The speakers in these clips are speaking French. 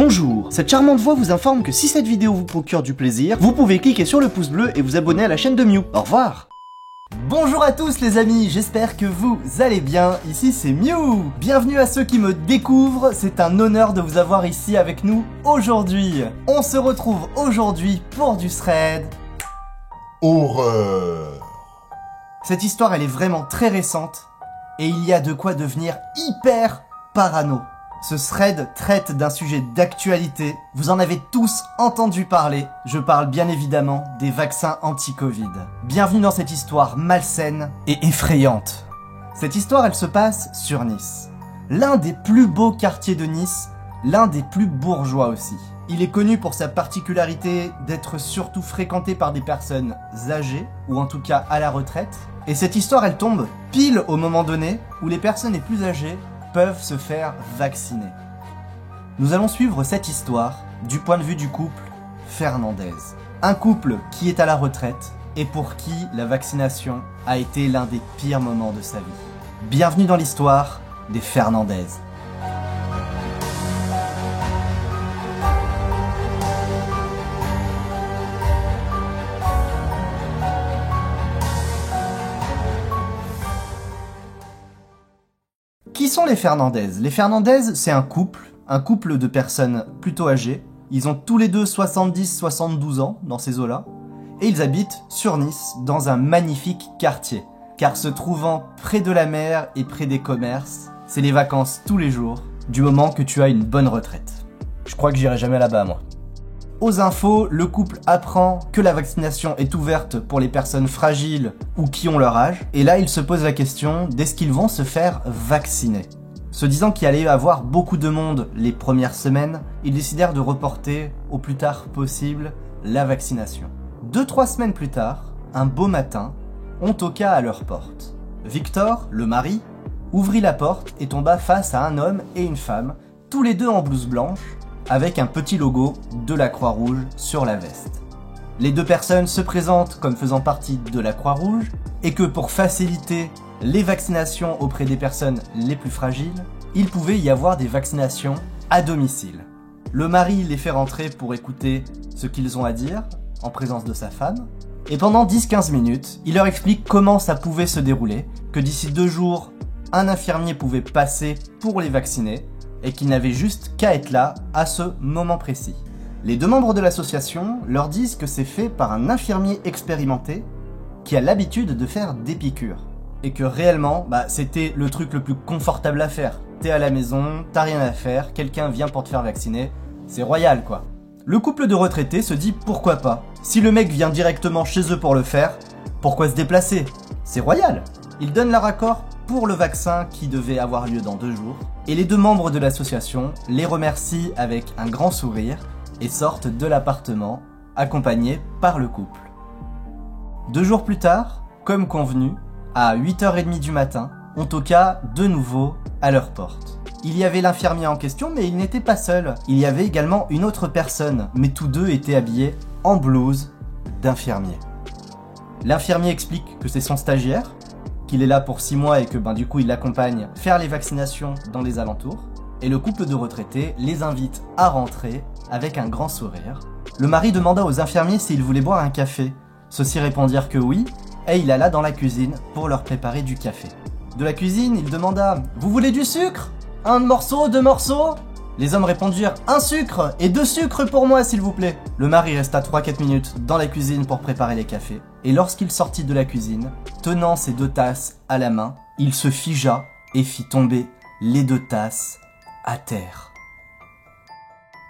Bonjour, cette charmante voix vous informe que si cette vidéo vous procure du plaisir, vous pouvez cliquer sur le pouce bleu et vous abonner à la chaîne de Mew. Au revoir. Bonjour à tous les amis, j'espère que vous allez bien, ici c'est Mew. Bienvenue à ceux qui me découvrent, c'est un honneur de vous avoir ici avec nous aujourd'hui. On se retrouve aujourd'hui pour du thread Horreur. Cette histoire elle est vraiment très récente et il y a de quoi devenir hyper parano. Ce thread traite d'un sujet d'actualité, vous en avez tous entendu parler, je parle bien évidemment des vaccins anti-Covid. Bienvenue dans cette histoire malsaine et effrayante. Cette histoire elle se passe sur Nice. L'un des plus beaux quartiers de Nice, l'un des plus bourgeois aussi. Il est connu pour sa particularité d'être surtout fréquenté par des personnes âgées, ou en tout cas à la retraite. Et cette histoire elle tombe pile au moment donné où les personnes les plus âgées peuvent se faire vacciner. Nous allons suivre cette histoire du point de vue du couple Fernandez. Un couple qui est à la retraite et pour qui la vaccination a été l'un des pires moments de sa vie. Bienvenue dans l'histoire des Fernandez. Qui sont les Fernandez? Les Fernandez, c'est un couple de personnes plutôt âgées. Ils ont tous les deux 70-72 ans dans ces eaux-là. Et ils habitent sur Nice, dans un magnifique quartier. Car se trouvant près de la mer et près des commerces, c'est les vacances tous les jours, du moment que tu as une bonne retraite. Je crois que j'irai jamais là-bas, moi. Aux infos, le couple apprend que la vaccination est ouverte pour les personnes fragiles ou qui ont leur âge. Et là, ils se posent la question d'est-ce qu'ils vont se faire vacciner. Se disant qu'il allait y avoir beaucoup de monde les premières semaines, ils décidèrent de reporter au plus tard possible la vaccination. 2-3 semaines plus tard, un beau matin, on toqua à leur porte. Victor, le mari, ouvrit la porte et tomba face à un homme et une femme, tous les deux en blouse blanche, avec un petit logo de la Croix-Rouge sur la veste. Les deux personnes se présentent comme faisant partie de la Croix-Rouge et que pour faciliter les vaccinations auprès des personnes les plus fragiles, il pouvait y avoir des vaccinations à domicile. Le mari les fait rentrer pour écouter ce qu'ils ont à dire en présence de sa femme et pendant 10-15 minutes, il leur explique comment ça pouvait se dérouler, que d'ici 2 jours, un infirmier pouvait passer pour les vacciner et qu'ils n'avaient juste qu'à être là à ce moment précis. Les deux membres de l'association leur disent que c'est fait par un infirmier expérimenté qui a l'habitude de faire des piqûres. Et que réellement, c'était le truc le plus confortable à faire. T'es à la maison, t'as rien à faire, quelqu'un vient pour te faire vacciner, c'est royal quoi. Le couple de retraités se dit pourquoi pas. Si le mec vient directement chez eux pour le faire, pourquoi se déplacer? C'est royal. Ils donnent leur accord pour le vaccin qui devait avoir lieu dans 2 jours, et les deux membres de l'association les remercient avec un grand sourire et sortent de l'appartement, accompagnés par le couple. 2 jours plus tard, comme convenu, à 8h30 du matin, on toqua de nouveau à leur porte. Il y avait l'infirmier en question, mais il n'était pas seul. Il y avait également une autre personne, mais tous deux étaient habillés en blouse d'infirmier. L'infirmier explique que c'est son stagiaire, qu'il est là pour 6 mois et que du coup il l'accompagne faire les vaccinations dans les alentours. Et le couple de retraités les invite à rentrer avec un grand sourire. Le mari demanda aux infirmiers s'ils voulaient boire un café. Ceux-ci répondirent que oui, et il alla dans la cuisine pour leur préparer du café. De la cuisine, il demanda « Vous voulez du sucre? 1 morceau, 2 morceaux ?» Les hommes répondirent « 1 sucre et 2 sucres pour moi s'il vous plaît !» Le mari resta 3-4 minutes dans la cuisine pour préparer les cafés. Et lorsqu'il sortit de la cuisine, tenant ses 2 tasses à la main, il se figea et fit tomber les 2 tasses à terre.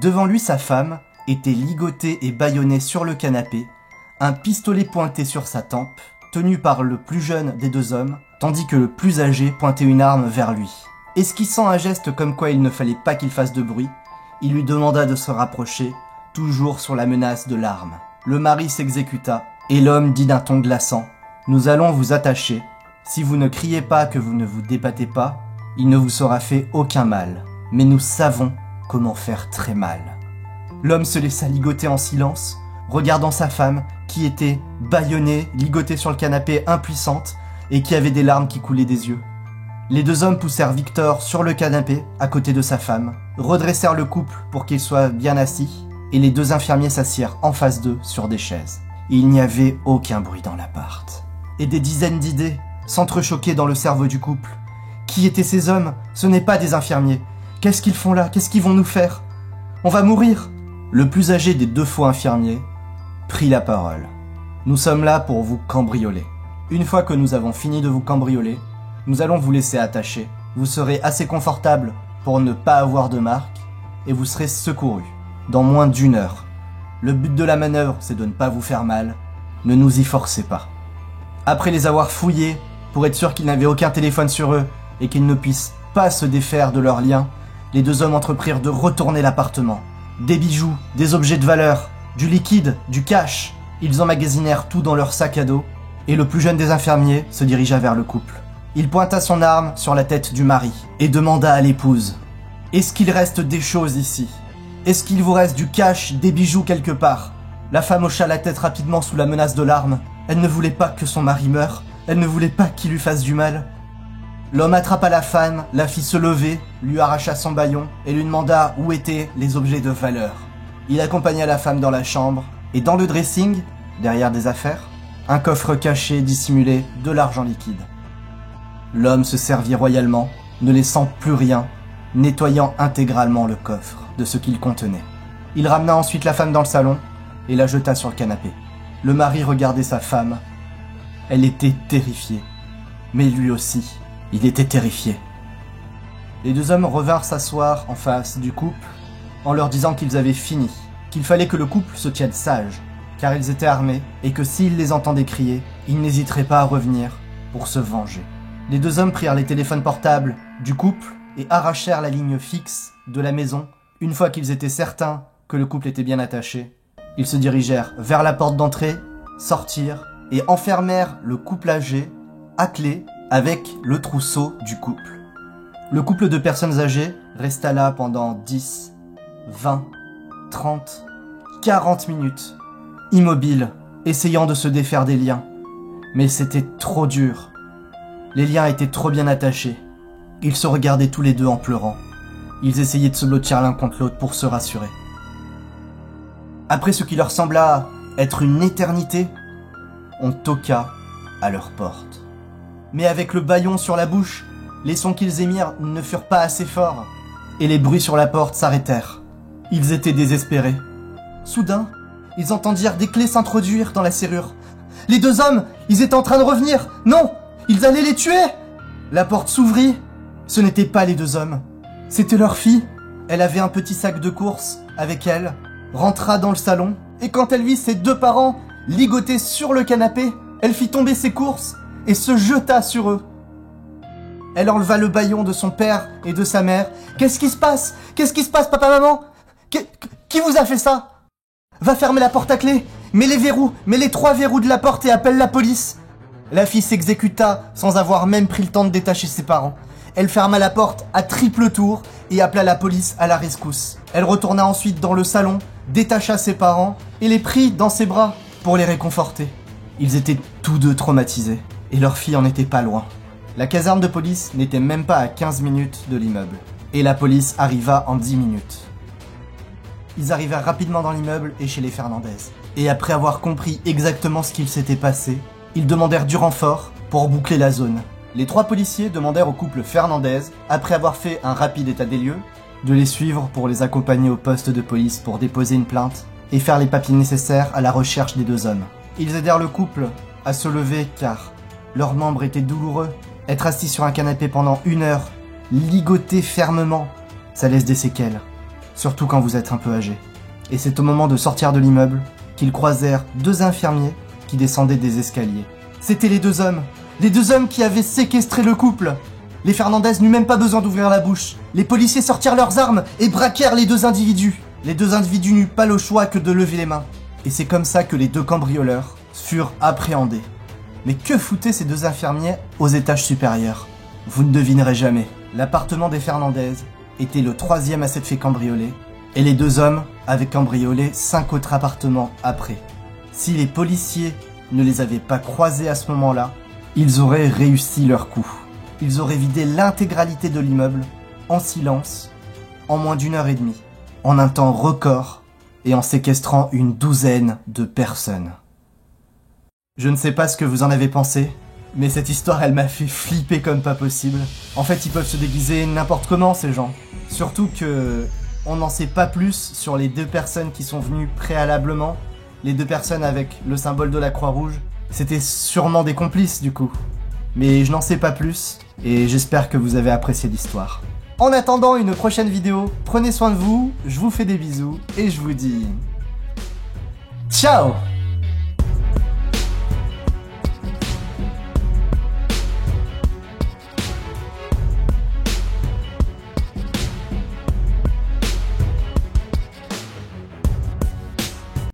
Devant lui, sa femme était ligotée et bâillonnée sur le canapé, un pistolet pointé sur sa tempe, tenu par le plus jeune des 2 hommes, tandis que le plus âgé pointait une arme vers lui. Esquissant un geste comme quoi il ne fallait pas qu'il fasse de bruit, il lui demanda de se rapprocher, toujours sur la menace de l'arme. Le mari s'exécuta, et l'homme dit d'un ton glaçant « Nous allons vous attacher. Si vous ne criez pas que vous ne vous débattez pas, il ne vous sera fait aucun mal. Mais nous savons comment faire très mal. » L'homme se laissa ligoter en silence, regardant sa femme, qui était bâillonnée, ligotée sur le canapé, impuissante, et qui avait des larmes qui coulaient des yeux. Les deux hommes poussèrent Victor sur le canapé, à côté de sa femme, redressèrent le couple pour qu'il soit bien assis, et les deux infirmiers s'assirent en face d'eux sur des chaises. Il n'y avait aucun bruit dans l'appart. Et des dizaines d'idées s'entrechoquaient dans le cerveau du couple. Qui étaient ces hommes? Ce n'est pas des infirmiers. Qu'est-ce qu'ils font là? Qu'est-ce qu'ils vont nous faire? On va mourir! Le plus âgé des deux faux infirmiers prit la parole. Nous sommes là pour vous cambrioler. Une fois que nous avons fini de vous cambrioler, nous allons vous laisser attacher. Vous serez assez confortable pour ne pas avoir de marque et vous serez secouru dans moins d'1 heure. Le but de la manœuvre, c'est de ne pas vous faire mal. Ne nous y forcez pas. Après les avoir fouillés, pour être sûr qu'ils n'avaient aucun téléphone sur eux et qu'ils ne puissent pas se défaire de leurs liens, les deux hommes entreprirent de retourner l'appartement. Des bijoux, des objets de valeur, du liquide, du cash. Ils emmagasinèrent tout dans leur sac à dos et le plus jeune des infirmiers se dirigea vers le couple. Il pointa son arme sur la tête du mari et demanda à l'épouse « Est-ce qu'il reste des choses ici ? Est-ce qu'il vous reste du cash, des bijoux quelque part ?» La femme hocha la tête rapidement sous la menace de l'arme. Elle ne voulait pas que son mari meure. Elle ne voulait pas qu'il lui fasse du mal. L'homme attrapa la femme, la fit se lever, lui arracha son bâillon et lui demanda où étaient les objets de valeur. Il accompagna la femme dans la chambre et dans le dressing, derrière des affaires, un coffre caché dissimulait de l'argent liquide. L'homme se servit royalement, ne laissant plus rien, nettoyant intégralement le coffre de ce qu'il contenait. Il ramena ensuite la femme dans le salon et la jeta sur le canapé. Le mari regardait sa femme. Elle était terrifiée. Mais lui aussi, il était terrifié. Les deux hommes revinrent s'asseoir en face du couple en leur disant qu'ils avaient fini, qu'il fallait que le couple se tienne sage, car ils étaient armés et que s'ils les entendaient crier, ils n'hésiteraient pas à revenir pour se venger. Les deux hommes prirent les téléphones portables du couple et arrachèrent la ligne fixe de la maison. Une fois qu'ils étaient certains que le couple était bien attaché, ils se dirigèrent vers la porte d'entrée, sortirent et enfermèrent le couple âgé à clé avec le trousseau du couple. Le couple de personnes âgées resta là pendant 10, 20, 30, 40 minutes, immobile, essayant de se défaire des liens. Mais c'était trop dur. Les liens étaient trop bien attachés. Ils se regardaient tous les deux en pleurant. Ils essayaient de se blottir l'un contre l'autre pour se rassurer. Après ce qui leur sembla être une éternité, on toqua à leur porte. Mais avec le bâillon sur la bouche, les sons qu'ils émirent ne furent pas assez forts, et les bruits sur la porte s'arrêtèrent. Ils étaient désespérés. Soudain, ils entendirent des clés s'introduire dans la serrure. Les deux hommes, ils étaient en train de revenir. Non, ils allaient les tuer. La porte s'ouvrit. Ce n'étaient pas les deux hommes. C'était leur fille. Elle avait un petit sac de courses avec elle, rentra dans le salon, et quand elle vit ses deux parents ligotés sur le canapé, elle fit tomber ses courses et se jeta sur eux. Elle enleva le bâillon de son père et de sa mère. « Qu'est-ce qui se passe? Qu'est-ce qui se passe, papa, maman? Qui vous a fait ça? Va fermer la porte à clé. Mets les verrous, mets les 3 verrous de la porte et appelle la police. » La fille s'exécuta sans avoir même pris le temps de détacher ses parents. Elle ferma la porte à triple tour et appela la police à la rescousse. Elle retourna ensuite dans le salon, détacha ses parents et les prit dans ses bras pour les réconforter. Ils étaient tous deux traumatisés et leur fille en était pas loin. La caserne de police n'était même pas à 15 minutes de l'immeuble et la police arriva en 10 minutes. Ils arrivèrent rapidement dans l'immeuble et chez les Fernandez. Et après avoir compris exactement ce qu'il s'était passé, ils demandèrent du renfort pour boucler la zone. Les 3 policiers demandèrent au couple Fernandez, après avoir fait un rapide état des lieux, de les suivre pour les accompagner au poste de police pour déposer une plainte et faire les papiers nécessaires à la recherche des 2 hommes. Ils aidèrent le couple à se lever car leurs membres étaient douloureux. Être assis sur un canapé pendant 1 heure, ligoté fermement, ça laisse des séquelles, surtout quand vous êtes un peu âgé. Et c'est au moment de sortir de l'immeuble qu'ils croisèrent 2 infirmiers qui descendaient des escaliers. C'étaient les 2 hommes qui avaient séquestré le couple. Les Fernandez n'eurent même pas besoin d'ouvrir la bouche. Les policiers sortirent leurs armes et braquèrent les 2 individus. Les 2 individus n'eurent pas le choix que de lever les mains. Et c'est comme ça que les 2 cambrioleurs furent appréhendés. Mais que foutaient ces 2 infirmiers aux étages supérieurs? Vous ne devinerez jamais. L'appartement des Fernandez était le 3e à s'être fait cambrioler, et les 2 hommes avaient cambriolé 5 autres appartements après. Si les policiers ne les avaient pas croisés à ce moment-là, ils auraient réussi leur coup. ils auraient vidé l'intégralité de l'immeuble, en silence, en moins d'1 h 30, en un temps record, et en séquestrant une douzaine de personnes. Je ne sais pas ce que vous en avez pensé, mais cette histoire elle m'a fait flipper comme pas possible. En fait ils peuvent se déguiser n'importe comment ces gens. Surtout que on n'en sait pas plus sur les 2 personnes qui sont venues préalablement. Les 2 personnes avec le symbole de la Croix-Rouge. C'était sûrement des complices du coup. Mais je n'en sais pas plus, et j'espère que vous avez apprécié l'histoire. En attendant une prochaine vidéo, prenez soin de vous, je vous fais des bisous, et je vous dis... Ciao!